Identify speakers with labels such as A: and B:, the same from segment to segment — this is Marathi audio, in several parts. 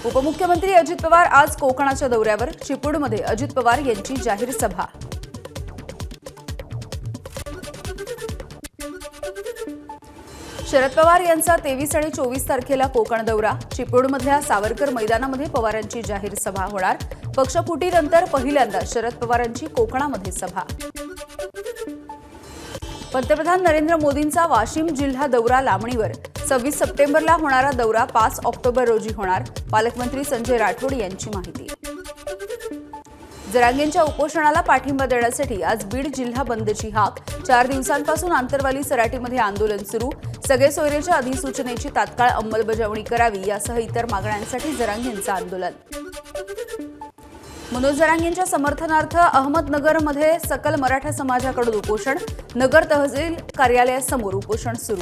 A: उपमुख्यमंत्री अजित पवार आज कोकणाच्या दौऱ्यावर. चिपळूणमध्ये अजित पवार यांची जाहीर सभा. शरद पवार यांचा 23 आणि 24 तारखेला कोकण दौरा. चिपळूणमधल्या सावरकर मैदानामध्ये पवारांची जाहीर सभा होणार. पक्षफुटीनंतर पहिल्यांदा शरद पवारांची कोकणामध्ये सभा. पंतप्रधान नरेंद्र मोदींचा वाशिम जिल्हा दौरा लांबणीवर. 26 सप्टेंबरला होणारा दौरा 5 ऑक्टोबर रोजी होणार. पालकमंत्री संजय राठोड यांची माहिती. जरांगेंच्या उपोषणाला पाठिंबा देण्यासाठी आज बीड जिल्हा बंदची हाक. 4 दिवसांपासून आंतरवाली सराटीमध्ये आंदोलन सुरू. सगळे सोयरेच्या अधिसूचनेची तात्काळ अंमलबजावणी करावी यासह इतर मागण्यांसाठी जरांगेंचं आंदोलन. मनोज जरांगेंच्या समर्थनार्थ अहमदनगरमध्ये सकल मराठा समाजाकडून उपोषण. नगर तहसील कार्यालयासमोर उपोषण सुरू.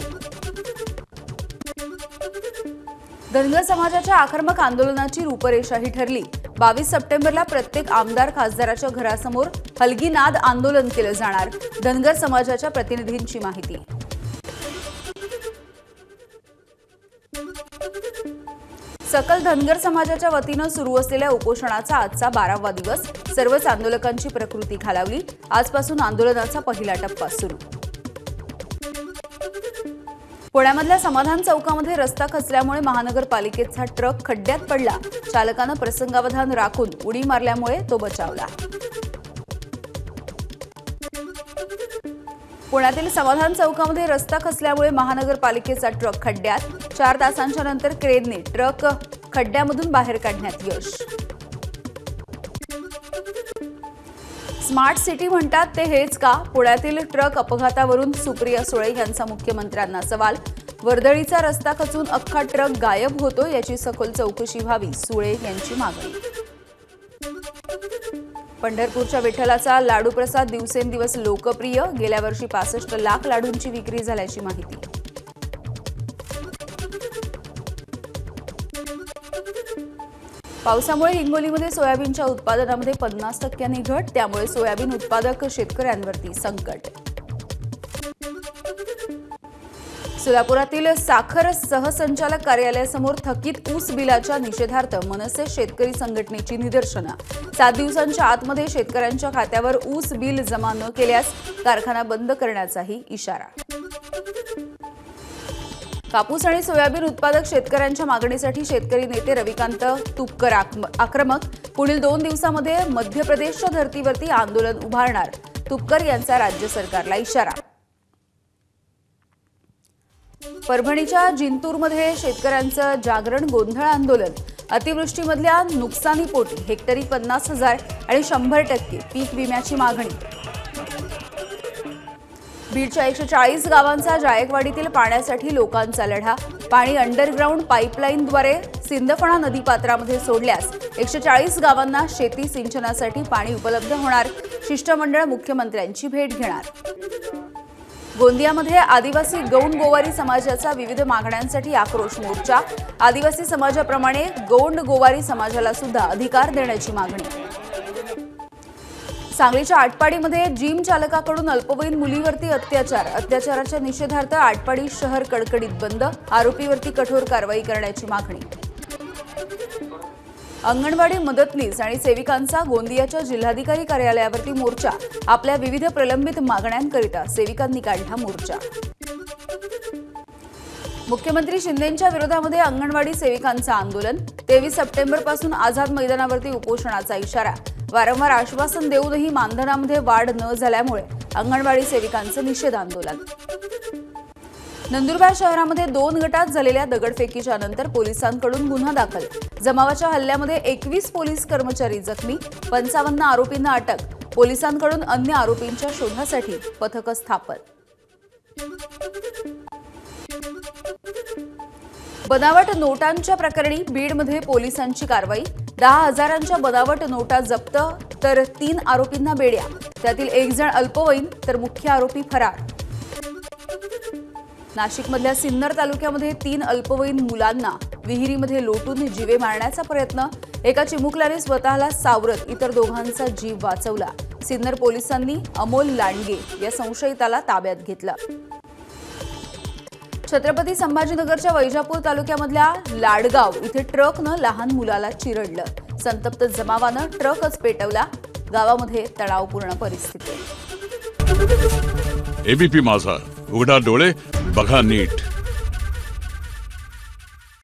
A: धनगर समाजाच्या आक्रमक आंदोलनाची रूपरेषाही ठरली. 22 सप्टेंबरला प्रत्येक आमदार खासदाराच्या घरासमोर हलगीनाद आंदोलन केलं जाणार. धनगर समाजाच्या प्रतिनिधींची माहिती. सकल धनगर समाजाच्या वतीनं सुरू असलेल्या उपोषणाचा आजचा 12वा दिवस. सर्वच आंदोलकांची प्रकृती खालावली. आजपासून आंदोलनाचा पहिला टप्पा सुरू. पुण्यामधल्या समाधान चौकामध्ये रस्ता खचल्यामुळे महानगरपालिकेचा ट्रक खड्ड्यात पडला. चालकानं प्रसंगावधान राखून उडी मारल्यामुळे तो बचावला. पुण्यातील समाधान चौकामध्ये रस्ता खचल्यामुळे महानगरपालिकेचा ट्रक खड्ड्यात. 4 तासांच्या नंतर क्रेनने ट्रक खड्ड्यामधून बाहेर काढण्यात यश. स्मार्ट सिटी म्हणतात ते हेच का? पुण्यातील ट्रक अपघातावरून सुप्रिया सुळे यांचा मुख्यमंत्र्यांना सवाल. वर्दळीचा रस्ता खचून अख्खा ट्रक गायब होतो याची सखोल चौकशी व्हावी, सुळे यांची मागणी. पंढरपूरच्या विठ्ठलाचा लाडू प्रसाद दिवसेंदिवस लोकप्रिय. गेल्या वर्षी 65 लाख लाडूंची विक्री झाल्याची माहिती. पावसामुळे हिंगोलीमध्ये सोयाबीनच्या उत्पादनामध्ये 50% घट. त्यामुळे सोयाबीन उत्पादक शेतकऱ्यांवरती संकट. सोलापुरातील साखर सहसंचालक कार्यालयासमोर थकीत ऊस बिलाच्या निषेधार्थ मनसे शेतकरी संघटनेची निदर्शनं. 7 दिवसांच्या आतमध्ये शेतकऱ्यांच्या खात्यावर ऊस बिल जमा न केल्यास कारखाना बंद करण्याचाही इशारा. कापूस आणि सोयाबीन उत्पादक शेतकऱ्यांच्या मागणीसाठी शेतकरी नेते रविकांत तुपकर आक्रमक. पुढील 2 दिवसांमध्ये मध्य प्रदेशच्या धर्तीवरती आंदोलन उभारणार. तुपकर यांचा राज्य सरकारला इशारा. परभणीच्या जिंतूरमध्ये शेतकऱ्यांचं जागरण गोंधळ आंदोलन. अतिवृष्टीमधल्या नुकसानीपोटी हेक्टरी 50,000 आणि 100% पीक विम्याची मागणी. बीडच्या 140 गावांचा जायकवाडीतील पाण्यासाठी लोकांचा लढा. पाणी अंडरग्राऊंड पाईपलाईनद्वारे सिंदफणा नदीपात्रामध्ये सोडल्यास 140 गावांना शेती सिंचनासाठी पाणी उपलब्ध होणार. शिष्टमंडळ मुख्यमंत्र्यांची भेट घेणार. गोंदियामध्ये आदिवासी गौंड गोवारी समाजाचा विविध मागण्यांसाठी आक्रोश मोर्चा. आदिवासी समाजाप्रमाणे गौंड गोवारी समाजाला सुद्धा अधिकार देण्याची मागणी. सांगलीच्या आटपाडीमध्ये जिम चालकाकडून अल्पवयीन मुलीवरती अत्याचाराच्या निषेधार्थ आटपाडी शहर कडकडीत बंद. आरोपीवरती कठोर कारवाई करण्याची मागणी. अंगणवाडी मदतनीस आणि सेविकांचा गोंदियाच्या जिल्हाधिकारी कार्यालयावरती मोर्चा. आपल्या विविध प्रलंबित मागण्यांकरिता सेविकांनी काढला मोर्चा. मुख्यमंत्री शिंदेंच्या विरोधामध्ये अंगणवाडी सेविकांचं आंदोलन. 23 सप्टेंबरपासून आझाद मैदानावरती उपोषणाचा इशारा. वारंवार आश्वासन देऊनही मानधनामध्ये वाढ न झाल्यामुळे अंगणवाडी सेविकांचं निषेध आंदोलन. नंदुरबार शहरामध्ये 2 गटात झालेल्या दगडफेकीच्या नंतर पोलिसांकडून गुन्हा दाखल. जमावाच्या हल्ल्यामध्ये 21 पोलीस कर्मचारी जखमी. 55 आरोपींना अटक. पोलिसांकडून अन्य आरोपींच्या शोधासाठी पथकं स्थापन. बनावट नोटांच्या प्रकरणी बीडमध्ये पोलिसांची कारवाई. 10,000च्या बनावट नोटा जप्त तर 3 आरोपींना बेड्या. त्यातील 1 जण अल्पवयीन तर मुख्य आरोपी फरार. नाशिकमधल्या सिन्नर तालुक्यामध्ये 3 अल्पवयीन मुलांना विहिरीमध्ये लोटून जीवे मारण्याचा प्रयत्न. एका चिमुकल्याने स्वतःला सावरत इतर दोघांचा जीव वाचवला. सिन्नर पोलिसांनी अमोल लांडगे या संशयिताला ताब्यात घेतलं. छत्रपती संभाजीनगरच्या वैजापूर तालुक्यामधल्या लाडगाव इथे ट्रकनं लहान मुलाला चिरडलं। संतप्त जमावानं ट्रकच पेटवला। गावामध्ये तणावपूर्ण परिस्थिती।
B: एबीपी माझा, उघडा डोळे बघा नीट।